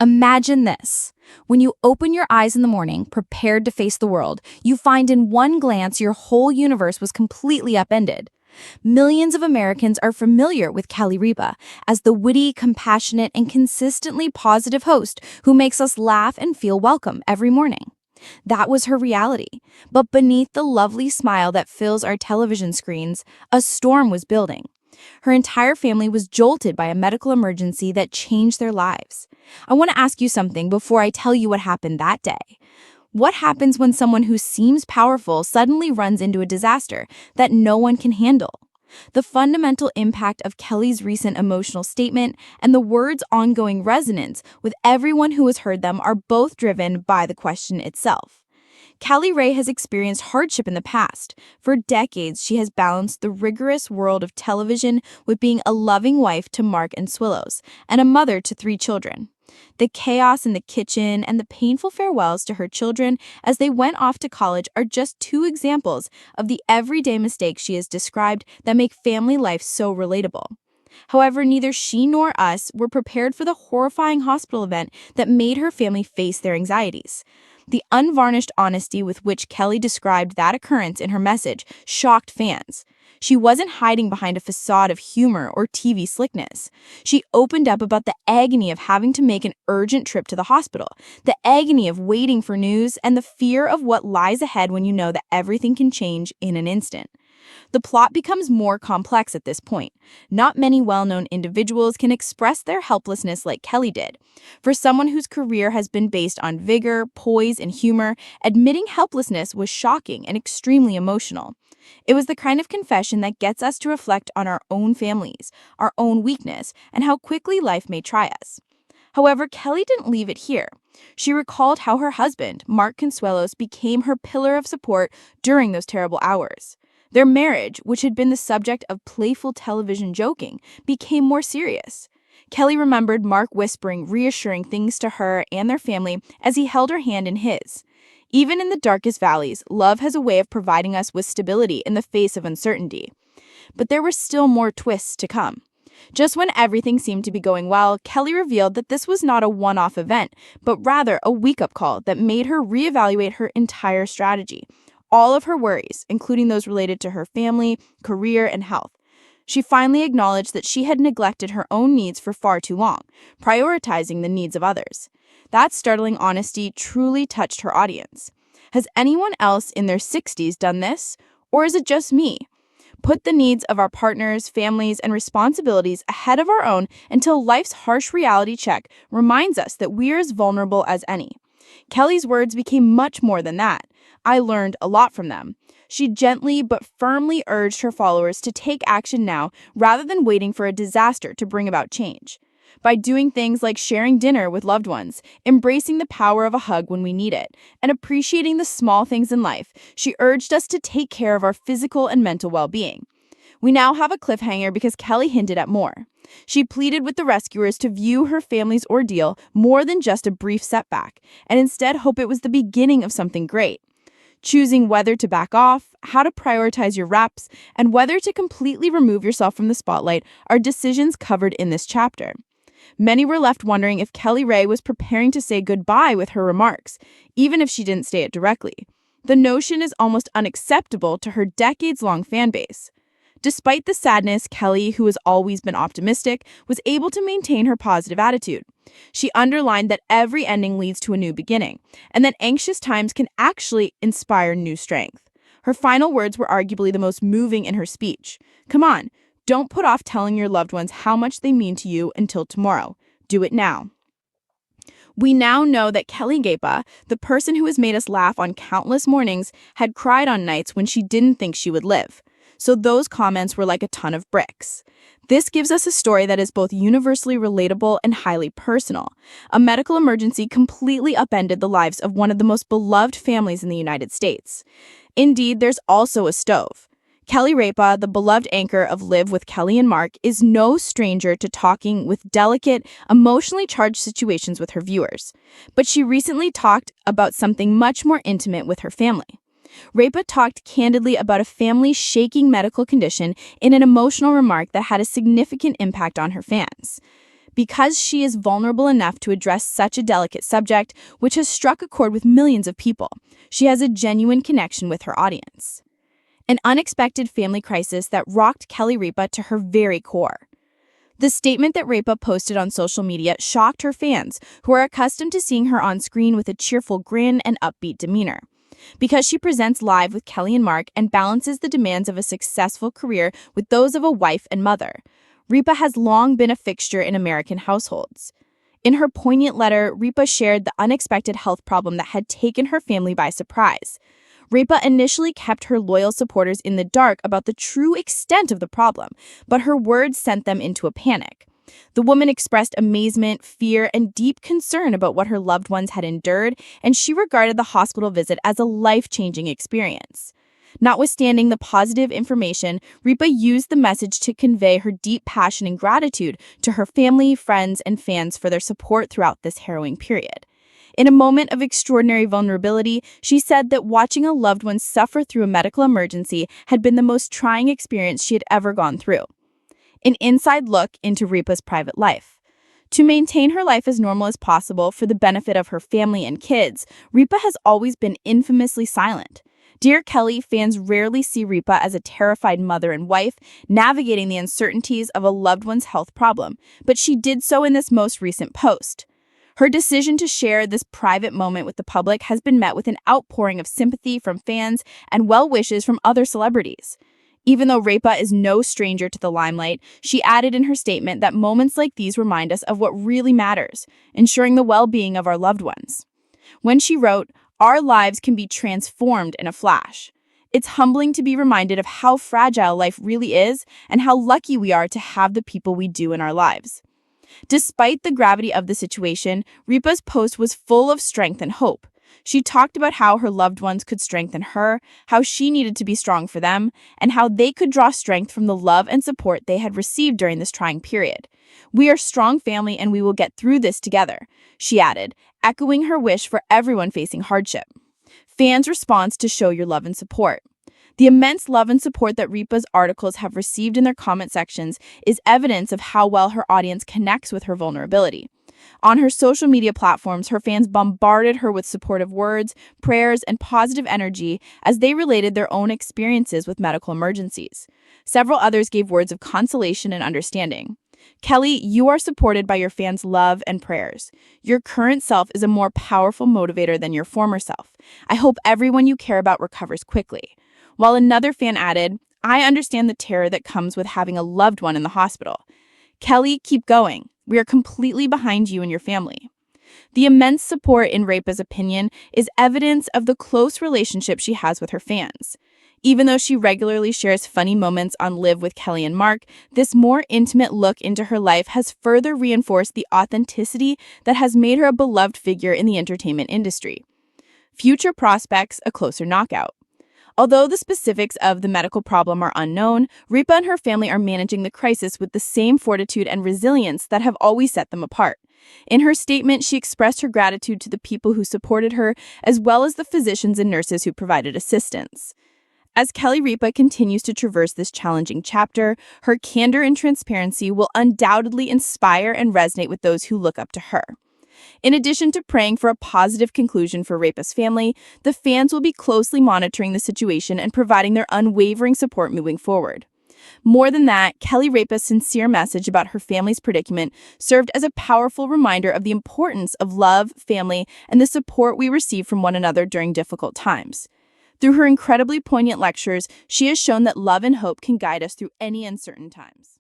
Imagine this. When you open your eyes in the morning, prepared to face the world, you find in one glance your whole universe was completely upended. Millions of Americans are familiar with Kelly Ripa as the witty, compassionate, and consistently positive host who makes us laugh and feel welcome every morning. That was her reality. But beneath the lovely smile that fills our television screens, a storm was building. Her entire family was jolted by a medical emergency that changed their lives. I want to ask you something before I tell you what happened that day. What happens when someone who seems powerful suddenly runs into a disaster that no one can handle? The fundamental impact of Kelly's recent emotional statement and the words' ongoing resonance with everyone who has heard them are both driven by the question itself. Kelly Ray has experienced hardship in the past. For decades, she has balanced the rigorous world of television with being a loving wife to Mark and Consuelos and a mother to 3 children. The chaos in the kitchen and the painful farewells to her children as they went off to college are just 2 examples of the everyday mistakes she has described that make family life so relatable. However, neither she nor us were prepared for the horrifying hospital event that made her family face their anxieties. The unvarnished honesty with which Kelly described that occurrence in her message shocked fans. She wasn't hiding behind a facade of humor or TV slickness. She opened up about the agony of having to make an urgent trip to the hospital, the agony of waiting for news, and the fear of what lies ahead when you know that everything can change in an instant. The plot becomes more complex at this point. Not many well-known individuals can express their helplessness like Kelly did. For someone whose career has been based on vigor, poise, and humor, admitting helplessness was shocking and extremely emotional. It was the kind of confession that gets us to reflect on our own families, our own weakness, and how quickly life may try us. However, Kelly didn't leave it here. She recalled how her husband, Mark Consuelos, became her pillar of support during those terrible hours. Their marriage, which had been the subject of playful television joking, became more serious. Kelly remembered Mark whispering reassuring things to her and their family as he held her hand in his. Even in the darkest valleys, love has a way of providing us with stability in the face of uncertainty. But there were still more twists to come. Just when everything seemed to be going well, Kelly revealed that this was not a one-off event, but rather a wake-up call that made her reevaluate her entire strategy. All of her worries, including those related to her family, career, and health. She finally acknowledged that she had neglected her own needs for far too long, prioritizing the needs of others. That startling honesty truly touched her audience. Has anyone else in their 60s done this? Or is it just me? Put the needs of our partners, families, and responsibilities ahead of our own until life's harsh reality check reminds us that we're as vulnerable as any. Kelly's words became much more than that. I learned a lot from them. She gently but firmly urged her followers to take action now rather than waiting for a disaster to bring about change. By doing things like sharing dinner with loved ones, embracing the power of a hug when we need it, and appreciating the small things in life, she urged us to take care of our physical and mental well-being. We now have a cliffhanger because Kelly hinted at more. She pleaded with the rescuers to view her family's ordeal more than just a brief setback, and instead hope it was the beginning of something great. Choosing whether to back off, how to prioritize your reps, and whether to completely remove yourself from the spotlight are decisions covered in this chapter. Many were left wondering if Kelly Ray was preparing to say goodbye with her remarks, even if she didn't say it directly. The notion is almost unacceptable to her decades-long fan base. Despite the sadness, Kelly, who has always been optimistic, was able to maintain her positive attitude. She underlined that every ending leads to a new beginning, and that anxious times can actually inspire new strength. Her final words were arguably the most moving in her speech. Come on, don't put off telling your loved ones how much they mean to you until tomorrow. Do it now. We now know that Kelly Ripa, the person who has made us laugh on countless mornings, had cried on nights when she didn't think she would live. So those comments were like a ton of bricks. This gives us a story that is both universally relatable and highly personal. A medical emergency completely upended the lives of one of the most beloved families in the United States. Indeed, there's also a stove. Kelly Ripa, the beloved anchor of Live with Kelly and Mark, is no stranger to talking with delicate, emotionally charged situations with her viewers. But she recently talked about something much more intimate with her family. Ripa talked candidly about a family's shaking medical condition in an emotional remark that had a significant impact on her fans. because she is vulnerable enough to address such a delicate subject, which has struck a chord with millions of people. She has a genuine connection with her audience. An unexpected family crisis that rocked Kelly Ripa to her very core. The statement that Ripa posted on social media shocked her fans, who are accustomed to seeing her on screen with a cheerful grin and upbeat demeanor. Because she presents live with Kelly and Mark and balances the demands of a successful career with those of a wife and mother, Ripa has long been a fixture in American households. In her poignant letter, Ripa shared the unexpected health problem that had taken her family by surprise. Ripa initially kept her loyal supporters in the dark about the true extent of the problem, but her words sent them into a panic. The woman expressed amazement, fear, and deep concern about what her loved ones had endured, and she regarded the hospital visit as a life-changing experience. Notwithstanding the positive information, Ripa used the message to convey her deep passion and gratitude to her family, friends, and fans for their support throughout this harrowing period. In a moment of extraordinary vulnerability, she said that watching a loved one suffer through a medical emergency had been the most trying experience she had ever gone through. An inside look into Ripa's private life. To maintain her life as normal as possible for the benefit of her family and kids, Ripa has always been infamously silent. Dear Kelly, fans rarely see Ripa as a terrified mother and wife navigating the uncertainties of a loved one's health problem, but she did so in this most recent post. Her decision to share this private moment with the public has been met with an outpouring of sympathy from fans and well wishes from other celebrities. Even though Ripa is no stranger to the limelight, she added in her statement that moments like these remind us of what really matters, ensuring the well-being of our loved ones. When she wrote, "Our lives can be transformed in a flash." It's humbling to be reminded of how fragile life really is and how lucky we are to have the people we do in our lives. Despite the gravity of the situation, Ripa's post was full of strength and hope. She talked about how her loved ones could strengthen her, how she needed to be strong for them, and how they could draw strength from the love and support they had received during this trying period. "We are a strong family and we will get through this together," she added, echoing her wish for everyone facing hardship. Fans' response to show your love and support. The immense love and support that Ripa's articles have received in their comment sections is evidence of how well her audience connects with her vulnerability. On her social media platforms, her fans bombarded her with supportive words, prayers, and positive energy as they related their own experiences with medical emergencies. Several others gave words of consolation and understanding. "Kelly, you are supported by your fans' love and prayers. Your current self is a more powerful motivator than your former self. I hope everyone you care about recovers quickly." While another fan added, "I understand the terror that comes with having a loved one in the hospital. Kelly, keep going. We are completely behind you and your family." The immense support in Ripa's opinion is evidence of the close relationship she has with her fans. Even though she regularly shares funny moments on Live with Kelly and Mark, this more intimate look into her life has further reinforced the authenticity that has made her a beloved figure in the entertainment industry. Future prospects, a closer knockout. Although the specifics of the medical problem are unknown, Ripa and her family are managing the crisis with the same fortitude and resilience that have always set them apart. In her statement, she expressed her gratitude to the people who supported her, as well as the physicians and nurses who provided assistance. As Kelly Ripa continues to traverse this challenging chapter, her candor and transparency will undoubtedly inspire and resonate with those who look up to her. In addition to praying for a positive conclusion for Ripa's family, the fans will be closely monitoring the situation and providing their unwavering support moving forward. More than that, Kelly Ripa's sincere message about her family's predicament served as a powerful reminder of the importance of love, family, and the support we receive from one another during difficult times. Through her incredibly poignant lectures, she has shown that love and hope can guide us through any uncertain times.